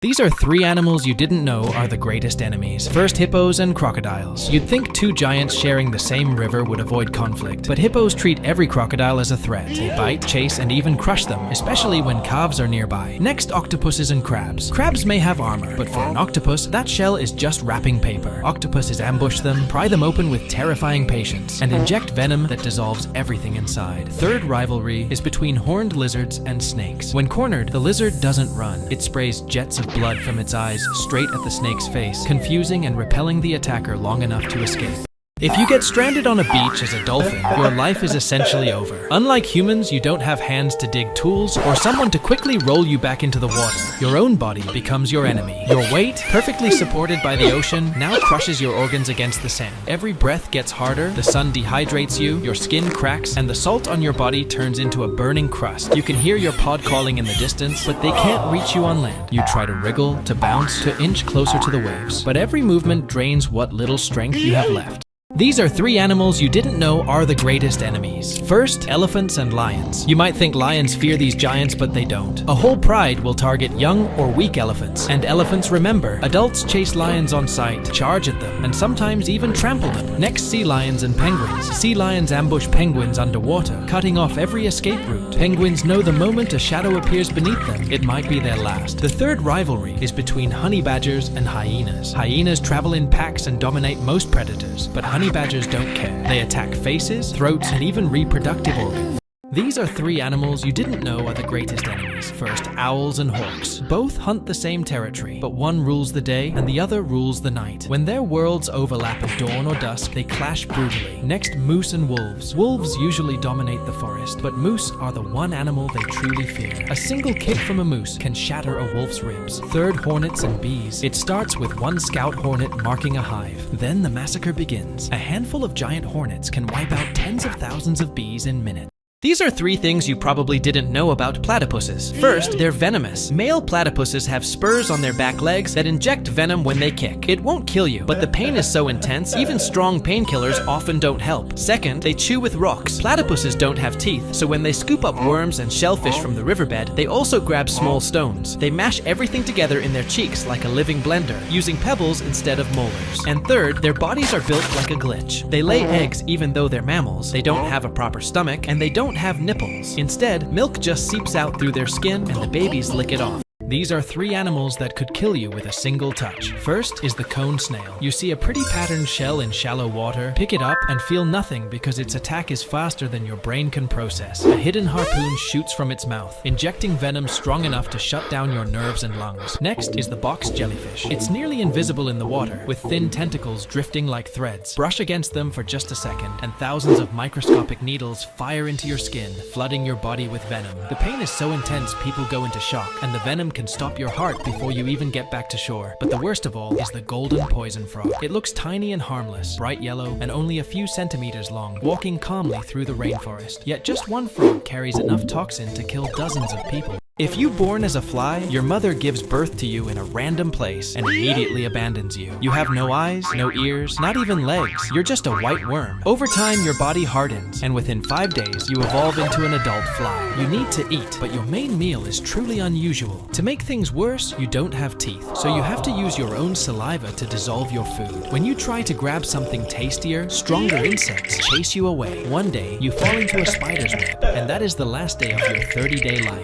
These are 3 animals you didn't know are the greatest enemies. First, hippos and crocodiles. You'd think 2 giants sharing the same river would avoid conflict, but hippos treat every crocodile as a threat. They bite, chase, and even crush them, especially when calves are nearby. Next, octopuses and crabs. Crabs may have armor, but for an octopus, that shell is just wrapping paper. Octopuses ambush them, pry them open with terrifying patience, and inject venom that dissolves everything inside. Third rivalry is between horned lizards and snakes. When cornered, the lizard doesn't run. It sprays jets of blood from its eyes straight at the snake's face, confusing and repelling the attacker long enough to escape. If you get stranded on a beach as a dolphin, your life is essentially over. Unlike humans, you don't have hands to dig tools or someone to quickly roll you back into the water. Your own body becomes your enemy. Your weight, perfectly supported by the ocean, now crushes your organs against the sand. Every breath gets harder, the sun dehydrates you, your skin cracks, and the salt on your body turns into a burning crust. You can hear your pod calling in the distance, but they can't reach you on land. You try to wriggle, to bounce, to inch closer to the waves, but every movement drains what little strength you have left. These are 3 animals you didn't know are the greatest enemies. First, elephants and lions. You might think lions fear these giants, but they don't. A whole pride will target young or weak elephants. And elephants remember, adults chase lions on sight, charge at them, and sometimes even trample them. Next, sea lions and penguins. Sea lions ambush penguins underwater, cutting off every escape route. Penguins know the moment a shadow appears beneath them, it might be their last. The third rivalry is between honey badgers and hyenas. Hyenas travel in packs and dominate most predators, but honey badgers don't care. They attack faces, throats, and even reproductive organs. These are 3 animals you didn't know are the greatest enemies. First, owls and hawks. Both hunt the same territory, but one rules the day and the other rules the night. When their worlds overlap at dawn or dusk, they clash brutally. Next, moose and wolves. Wolves usually dominate the forest, but moose are the one animal they truly fear. A single kick from a moose can shatter a wolf's ribs. Third, hornets and bees. It starts with one scout hornet marking a hive. Then the massacre begins. A handful of giant hornets can wipe out tens of thousands of bees in minutes. These are 3 things you probably didn't know about platypuses. First, they're venomous. Male platypuses have spurs on their back legs that inject venom when they kick. It won't kill you, but the pain is so intense, even strong painkillers often don't help. Second, they chew with rocks. Platypuses don't have teeth, so when they scoop up worms and shellfish from the riverbed, they also grab small stones. They mash everything together in their cheeks like a living blender, using pebbles instead of molars. And third, their bodies are built like a glitch. They lay eggs even though they're mammals. They don't have a proper stomach, and they don't have nipples. Instead, milk just seeps out through their skin and the babies lick it off. These are 3 animals that could kill you with a single touch. First is the cone snail. You see a pretty patterned shell in shallow water, pick it up and feel nothing because its attack is faster than your brain can process. A hidden harpoon shoots from its mouth, injecting venom strong enough to shut down your nerves and lungs. Next is the box jellyfish. It's nearly invisible in the water, with thin tentacles drifting like threads. Brush against them for just a second, and thousands of microscopic needles fire into your skin, flooding your body with venom. The pain is so intense people go into shock, and the venom can stop your heart before you even get back to shore. But the worst of all is the golden poison frog. It looks tiny and harmless, bright yellow, and only a few centimeters long, walking calmly through the rainforest. Yet just one frog carries enough toxin to kill dozens of people. If you're born as a fly, your mother gives birth to you in a random place and immediately abandons you. You have no eyes, no ears, not even legs. You're just a white worm. Over time, your body hardens, and within 5 days, you evolve into an adult fly. You need to eat, but your main meal is truly unusual. To make things worse, you don't have teeth, so you have to use your own saliva to dissolve your food. When you try to grab something tastier, stronger insects chase you away. One day, you fall into a spider's web, and that is the last day of your 30-day life.